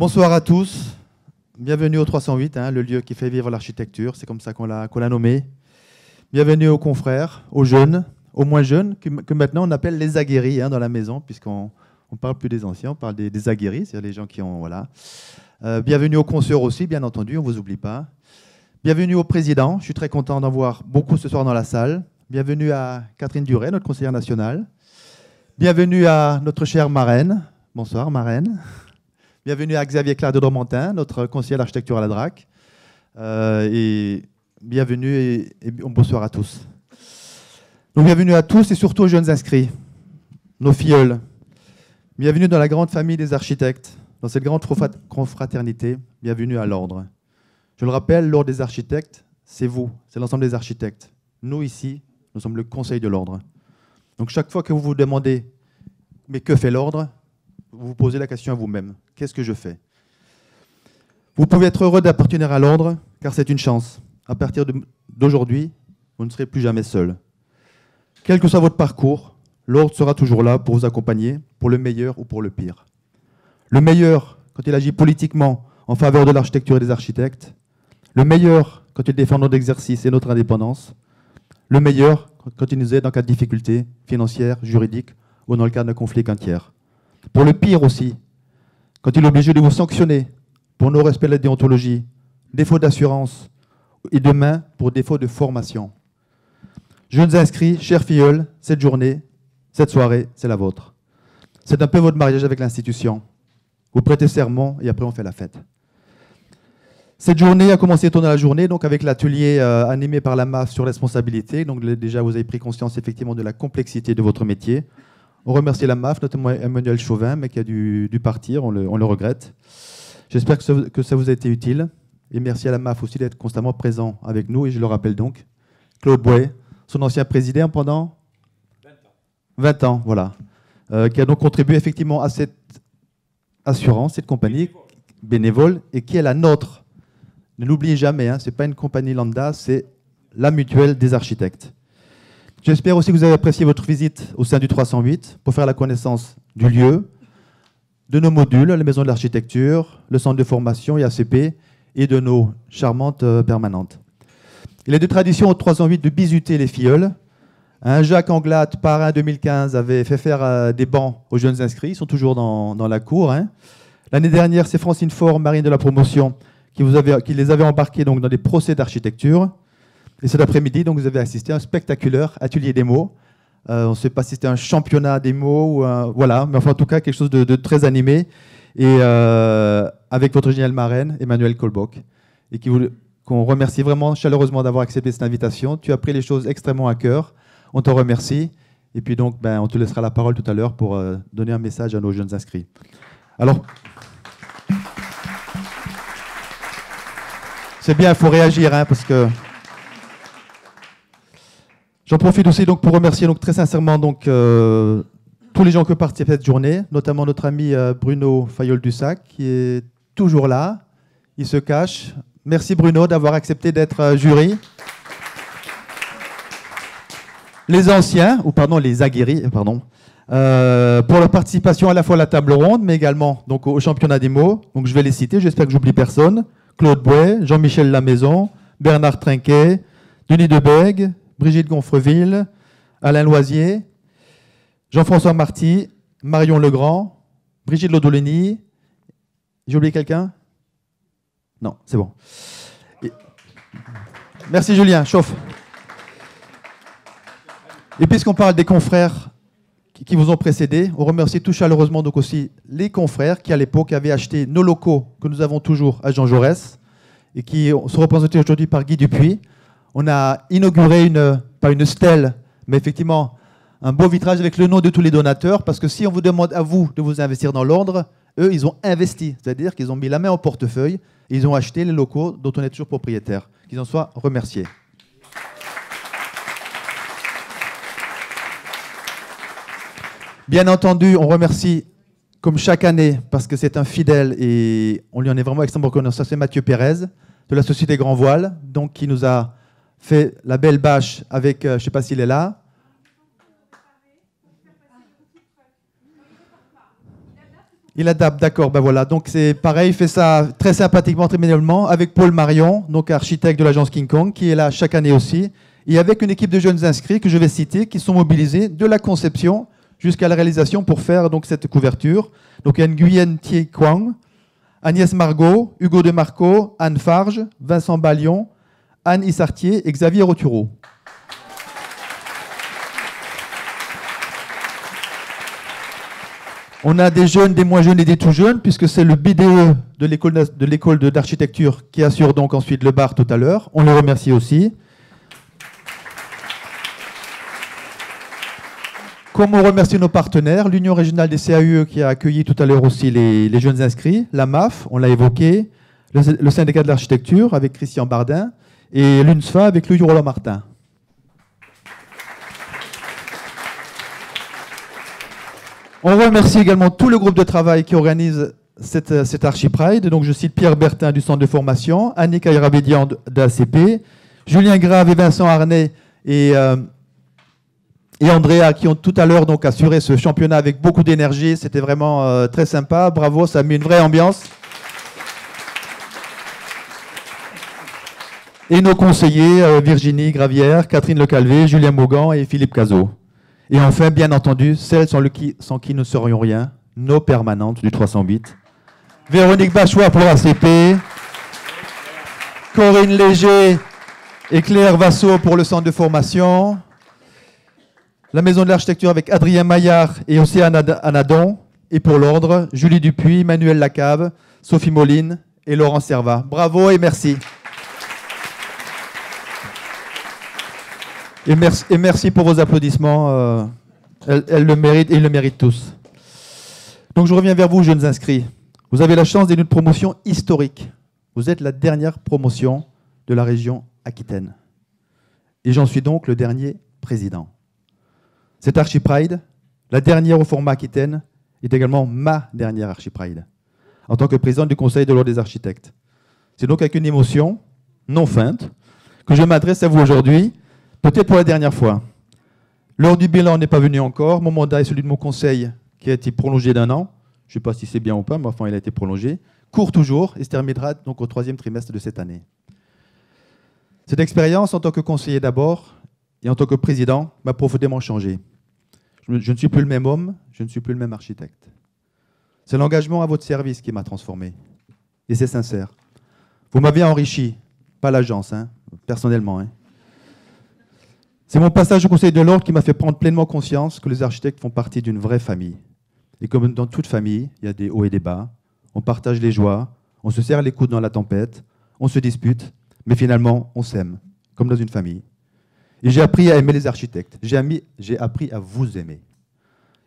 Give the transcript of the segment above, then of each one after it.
Bonsoir à tous, bienvenue au 308, le lieu qui fait vivre l'architecture, c'est comme ça qu'on l'a nommé. Bienvenue aux confrères, aux jeunes, aux moins jeunes, que maintenant on appelle les aguerris dans la maison, puisqu'on ne parle plus des anciens, on parle des aguerris, c'est-à-dire les gens qui ont... Voilà. Bienvenue aux consoeurs aussi, bien entendu, on ne vous oublie pas. Bienvenue au président, je suis très content d'en voir beaucoup ce soir dans la salle. Bienvenue à Catherine Duret, notre conseillère nationale. Bienvenue à notre chère marraine. Bonsoir, marraine. Bienvenue à Xavier Claire de Dormentin, notre conseiller d'architecture à la DRAC. Et bienvenue et bonsoir à tous. Donc, bienvenue à tous et surtout aux jeunes inscrits, nos filleuls. Bienvenue dans la grande famille des architectes, dans cette grande confraternité. Bienvenue à l'ordre. Je le rappelle, l'ordre des architectes, c'est vous, c'est l'ensemble des architectes. Nous, ici, nous sommes le conseil de l'ordre. Donc, chaque fois que vous vous demandez « mais que fait l'ordre ?» vous vous posez la question à vous-même. Qu'est-ce que je fais? Vous pouvez être heureux d'appartenir à l'ordre, car c'est une chance. À partir d'aujourd'hui, vous ne serez plus jamais seul. Quel que soit votre parcours, l'ordre sera toujours là pour vous accompagner, pour le meilleur ou pour le pire. Le meilleur, quand il agit politiquement en faveur de l'architecture et des architectes. Le meilleur, quand il défend notre exercice et notre indépendance. Le meilleur, quand il nous aide en cas de difficultés financières, juridiques ou dans le cas d'un conflit qu'un tiers. Pour le pire aussi, quand il est obligé de vous sanctionner pour non-respect de la déontologie, défaut d'assurance et demain pour défaut de formation. Jeunes inscrits, chers filleuls, cette journée, cette soirée, c'est la vôtre. C'est un peu votre mariage avec l'institution. Vous prêtez serment et après on fait la fête. Cette journée a commencé tôt dans la journée, donc avec l'atelier animé par la MAF sur responsabilité. Donc déjà, vous avez pris conscience effectivement de la complexité de votre métier. On remercie la MAF, notamment Emmanuel Chauvin, mais qui a dû partir, on le regrette. J'espère que ça vous a été utile. Et merci à la MAF aussi d'être constamment présent avec nous. Et je le rappelle donc, Claude Bouet, son ancien président pendant 20 ans, voilà. Qui a donc contribué effectivement à cette assurance, cette compagnie bénévole, et qui est la nôtre. Ne l'oubliez jamais, ce n'est pas une compagnie lambda, c'est la mutuelle des architectes. J'espère aussi que vous avez apprécié votre visite au sein du 308 pour faire la connaissance du lieu, de nos modules, la maison de l'architecture, le centre de formation IACP et de nos charmantes permanentes. Il est de tradition au 308 de bisuter les filleuls. Jacques Anglade, parrain 2015, avait fait faire des bancs aux jeunes inscrits. Ils sont toujours dans la cour. L'année dernière, c'est Francine Faure, marine de la promotion, qui les avait embarqués donc, dans des procès d'architecture. Et cet après-midi, donc, vous avez assisté à un spectaculaire atelier des mots. On ne sait pas si c'était un championnat des mots, ou voilà, mais enfin, en tout cas, quelque chose de très animé. Et avec votre géniale marraine, Emmanuel Kolbock, et qu'on remercie vraiment chaleureusement d'avoir accepté cette invitation. Tu as pris les choses extrêmement à cœur. On te remercie. Et puis donc, on te laissera la parole tout à l'heure pour donner un message à nos jeunes inscrits. Alors, c'est bien, il faut réagir, parce que... J'en profite aussi donc, pour remercier donc, très sincèrement donc, tous les gens qui participent à cette journée, notamment notre ami Bruno Fayolle-Dussac, qui est toujours là. Il se cache. Merci Bruno d'avoir accepté d'être jury. Les anciens, ou pardon, les aguerris, pardon, pour leur participation à la fois à la table ronde, mais également donc, au championnat des mots. Donc, je vais les citer, j'espère que j'oublie personne. Claude Bouet, Jean-Michel Lamaison, Bernard Trinquet, Denis Debègue, Brigitte Gonfreville, Alain Loisier, Jean-François Marty, Marion Legrand, Brigitte Lodolini. J'ai oublié quelqu'un? Non, c'est bon. Merci Julien, chauffe. Et puisqu'on parle des confrères qui vous ont précédés, on remercie tout chaleureusement donc aussi les confrères qui à l'époque avaient acheté nos locaux que nous avons toujours à Jean Jaurès et qui sont représentés aujourd'hui par Guy Dupuis. On a inauguré pas une stèle, mais effectivement un beau vitrage avec le nom de tous les donateurs, parce que si on vous demande à vous de vous investir dans l'ordre, eux, ils ont investi, c'est-à-dire qu'ils ont mis la main au portefeuille et ils ont acheté les locaux dont on est toujours propriétaire. Qu'ils en soient remerciés. Bien entendu, on remercie, comme chaque année, parce que c'est un fidèle et on lui en est vraiment extrêmement reconnaissant, c'est Mathieu Pérez, de la société Grand Voile, donc qui nous a fait la belle bâche avec, je ne sais pas s'il est là. Il adapte, d'accord, ben voilà. Donc c'est pareil, il fait ça très sympathiquement, très bénévolement, avec Paul Marion, donc architecte de l'agence King Kong, qui est là chaque année aussi, et avec une équipe de jeunes inscrits que je vais citer, qui sont mobilisés de la conception jusqu'à la réalisation pour faire donc cette couverture. Donc il y a Nguyen Thi Quang, Agnès Margot, Hugo de Marco, Anne Farge, Vincent Ballion, Anne Issartier et Xavier Rotureau. On a des jeunes, des moins jeunes et des tout jeunes, puisque c'est le BDE de l'école d'architecture qui assure donc ensuite le bar tout à l'heure. On les remercie aussi. Comme on remercie nos partenaires, l'Union régionale des CAUE qui a accueilli tout à l'heure aussi les jeunes inscrits, la MAF, on l'a évoqué, le syndicat de l'architecture avec Christian Bardin et l'UNSFA avec Louis Roland Martin. On remercie également tout le groupe de travail qui organise cette Archipride. Donc je cite Pierre Bertin du centre de formation, Annick Ayrabédian d'ACP, Julien Grave et Vincent Arnay et Andrea qui ont tout à l'heure donc assuré ce championnat avec beaucoup d'énergie. C'était vraiment très sympa. Bravo, ça a mis une vraie ambiance. Et nos conseillers, Virginie Gravière, Catherine Lecalvé, Julien Maugan et Philippe Cazot. Et enfin, bien entendu, celles sans qui nous ne serions rien, nos permanentes du 308. Véronique Bachois pour l'ACP, Corinne Léger et Claire Vassot pour le centre de formation, la Maison de l'Architecture avec Adrien Maillard et Océane Anadon, et pour l'ordre, Julie Dupuis, Manuel Lacave, Sophie Moline et Laurent Servat. Bravo et merci. Et merci pour vos applaudissements. Elles le méritent et ils le méritent tous. Donc je reviens vers vous, jeunes inscrits. Vous avez la chance d'être une promotion historique. Vous êtes la dernière promotion de la région Aquitaine. Et j'en suis donc le dernier président. Cette Archipride, la dernière au format Aquitaine, est également ma dernière Archipride, en tant que président du Conseil de l'Ordre des architectes. C'est donc avec une émotion non feinte que je m'adresse à vous aujourd'hui, peut-être pour la dernière fois. L'heure du bilan n'est pas venue encore. Mon mandat est celui de mon conseil qui a été prolongé d'1 an. Je ne sais pas si c'est bien ou pas, mais enfin, il a été prolongé. Court toujours et se terminera donc au 3e trimestre de cette année. Cette expérience en tant que conseiller d'abord et en tant que président m'a profondément changé. Je ne suis plus le même homme, je ne suis plus le même architecte. C'est l'engagement à votre service qui m'a transformé. Et c'est sincère. Vous m'avez enrichi, pas l'agence, personnellement. C'est mon passage au Conseil de l'Ordre qui m'a fait prendre pleinement conscience que les architectes font partie d'une vraie famille. Et comme dans toute famille, il y a des hauts et des bas. On partage les joies, on se serre les coudes dans la tempête, on se dispute, mais finalement, on s'aime, comme dans une famille. Et j'ai appris à aimer les architectes. J'ai appris à vous aimer.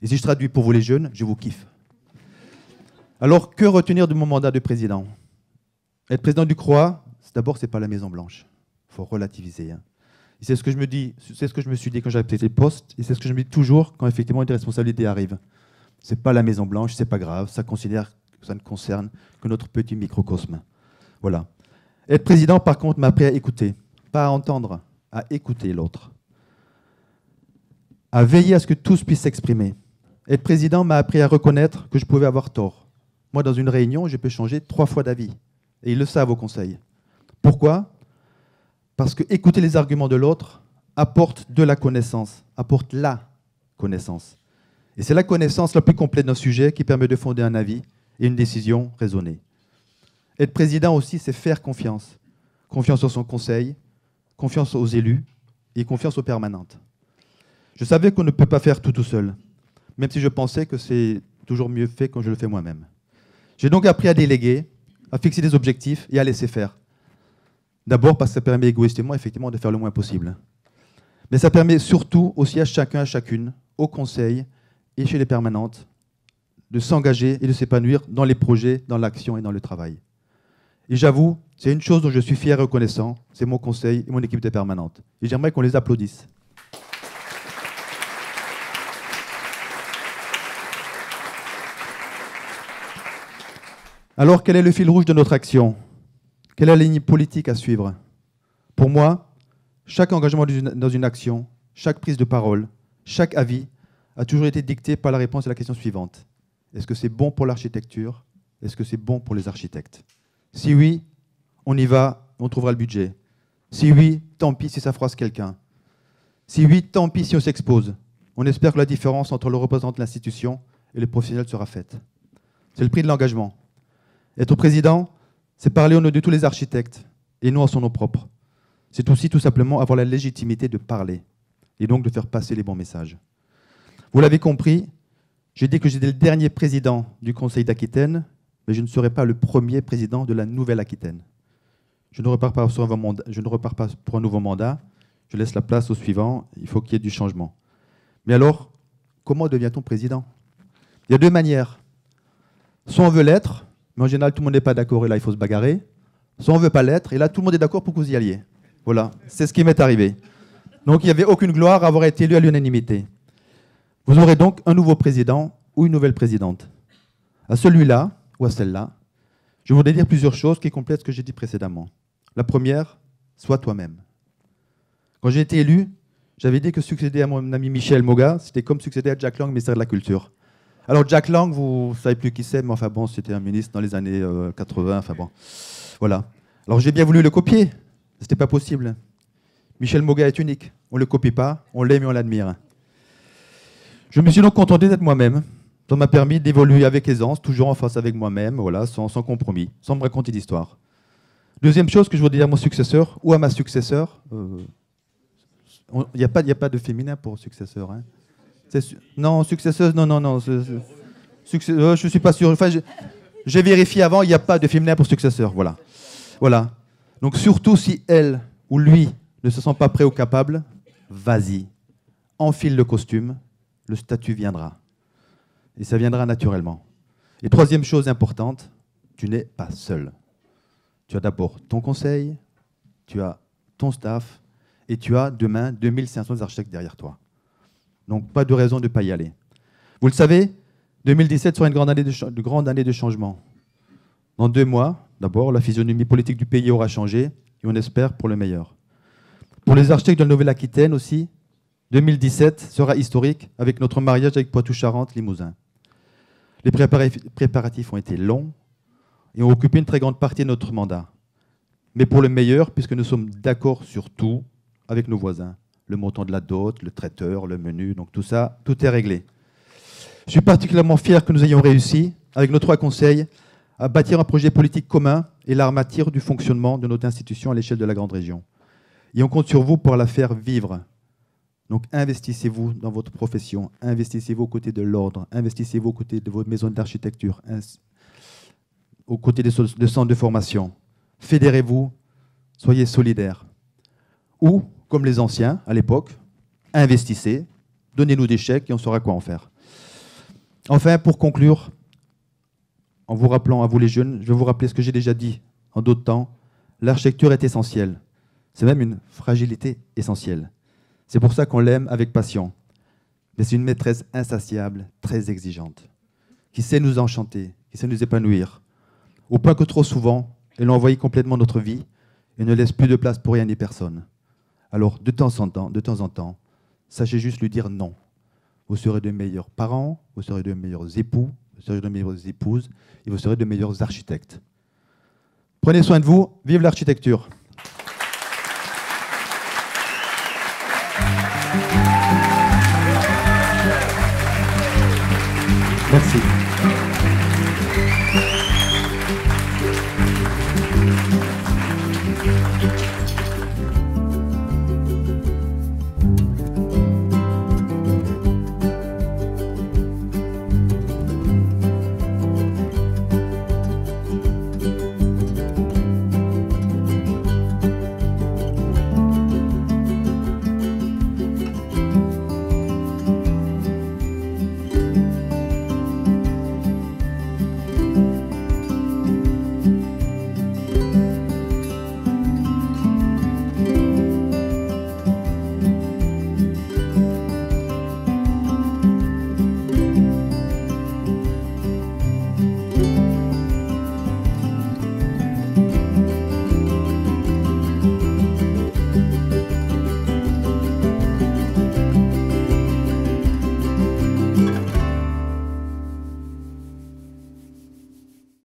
Et si je traduis pour vous les jeunes, je vous kiffe. Alors, que retenir de mon mandat de président? Être président du CROA, d'abord, ce n'est pas la Maison Blanche. Il faut relativiser. Et c'est ce que je me dis, c'est ce que je me suis dit quand j'ai accepté le poste, et c'est ce que je me dis toujours quand effectivement des responsabilités arrivent. C'est pas la Maison Blanche, c'est pas grave, ça ne concerne que notre petit microcosme. Voilà. Être président, par contre, m'a appris à écouter, pas à entendre, à écouter l'autre, à veiller à ce que tous puissent s'exprimer. Être président m'a appris à reconnaître que je pouvais avoir tort. Moi, dans une réunion, je peux changer 3 fois d'avis, et ils le savent au conseil. Pourquoi ? Parce que écouter les arguments de l'autre apporte de la connaissance, apporte la connaissance. Et c'est la connaissance la plus complète d'un sujet qui permet de fonder un avis et une décision raisonnée. Être président aussi, c'est faire confiance. Confiance en son conseil, confiance aux élus et confiance aux permanentes. Je savais qu'on ne peut pas faire tout seul, même si je pensais que c'est toujours mieux fait quand je le fais moi-même. J'ai donc appris à déléguer, à fixer des objectifs et à laisser faire. D'abord parce que ça permet égoïstement, effectivement, de faire le moins possible. Mais ça permet surtout aussi à chacun, à chacune, au conseil et chez les permanentes, de s'engager et de s'épanouir dans les projets, dans l'action et dans le travail. Et j'avoue, c'est une chose dont je suis fier et reconnaissant, c'est mon conseil et mon équipe des permanentes. Et j'aimerais qu'on les applaudisse. Alors, quel est le fil rouge de notre action ? Quelle est la ligne politique à suivre? Pour moi, chaque engagement dans une action, chaque prise de parole, chaque avis a toujours été dicté par la réponse à la question suivante. Est-ce que c'est bon pour l'architecture? Est-ce que c'est bon pour les architectes? Si oui, on y va, on trouvera le budget. Si oui, tant pis si ça froisse quelqu'un. Si oui, tant pis si on s'expose. On espère que la différence entre le représentant de l'institution et le professionnel sera faite. C'est le prix de l'engagement. Être président, c'est parler au nom de tous les architectes, et non à son nom propre. C'est aussi tout simplement avoir la légitimité de parler, et donc de faire passer les bons messages. Vous l'avez compris, j'ai dit que j'étais le dernier président du Conseil d'Aquitaine, mais je ne serai pas le premier président de la Nouvelle-Aquitaine. Je ne repars pas pour un nouveau mandat, je laisse la place au suivant, il faut qu'il y ait du changement. Mais alors, comment devient-on président? Il y a deux manières. Soit on veut l'être, mais en général tout le monde n'est pas d'accord et là il faut se bagarrer. Soit on ne veut pas l'être et là tout le monde est d'accord pour que vous y alliez. Voilà, c'est ce qui m'est arrivé. Donc il n'y avait aucune gloire à avoir été élu à l'unanimité. Vous aurez donc un nouveau président ou une nouvelle présidente. À celui-là ou à celle-là, je voudrais dire plusieurs choses qui complètent ce que j'ai dit précédemment. La première, sois toi-même. Quand j'ai été élu, j'avais dit que succéder à mon ami Michel Moga, c'était comme succéder à Jack Lang, ministère de la Culture. Alors Jack Lang, vous ne savez plus qui c'est, mais enfin bon, c'était un ministre dans les années 80, enfin bon, voilà. Alors j'ai bien voulu le copier, c'était pas possible. Michel Moga est unique, on ne le copie pas, on l'aime et on l'admire. Je me suis donc contenté d'être moi-même. Ça m'a permis d'évoluer avec aisance, toujours en face avec moi-même, voilà, sans compromis, sans me raconter d'histoire. Deuxième chose que je voudrais dire à mon successeur, ou à ma successeur, il n'y a pas de féminin pour successeur. Hein. Non, successeuse, non. Je ne suis pas sûr. Enfin, j'ai vérifié avant, il n'y a pas de féminin pour successeur. Voilà. Donc surtout si elle ou lui ne se sent pas prêt ou capable, vas-y. Enfile le costume, le statut viendra. Et ça viendra naturellement. Et troisième chose importante, tu n'es pas seul. Tu as d'abord ton conseil, tu as ton staff, et tu as demain 2500 architectes derrière toi. Donc pas de raison de ne pas y aller. Vous le savez, 2017 sera une grande année de changement. Dans 2 mois, d'abord, la physionomie politique du pays aura changé, et on espère pour le meilleur. Pour les architectes de la Nouvelle-Aquitaine aussi, 2017 sera historique avec notre mariage avec Poitou-Charentes-Limousin. Les préparatifs ont été longs et ont occupé une très grande partie de notre mandat. Mais pour le meilleur, puisque nous sommes d'accord sur tout avec nos voisins. Le montant de la dot, le traiteur, le menu, donc tout ça, tout est réglé. Je suis particulièrement fier que nous ayons réussi, avec nos 3 conseils, à bâtir un projet politique commun et l'armature du fonctionnement de notre institution à l'échelle de la grande région. Et on compte sur vous pour la faire vivre. Donc investissez-vous dans votre profession, investissez-vous aux côtés de l'ordre, investissez-vous aux côtés de vos maisons d'architecture, aux côtés des centres de formation. Fédérez-vous, soyez solidaires. Ou, comme les anciens à l'époque, investissez, donnez-nous des chèques et on saura quoi en faire. Enfin, pour conclure, en vous rappelant à vous les jeunes, je vais vous rappeler ce que j'ai déjà dit en d'autres temps, l'architecture est essentielle. C'est même une fragilité essentielle. C'est pour ça qu'on l'aime avec passion. Mais c'est une maîtresse insatiable, très exigeante, qui sait nous enchanter, qui sait nous épanouir, au point que trop souvent, elle envahit complètement notre vie et ne laisse plus de place pour rien ni personne. Alors, de temps en temps, sachez juste lui dire non. Vous serez de meilleurs parents, vous serez de meilleurs époux, vous serez de meilleures épouses et vous serez de meilleurs architectes. Prenez soin de vous, vive l'architecture. Merci.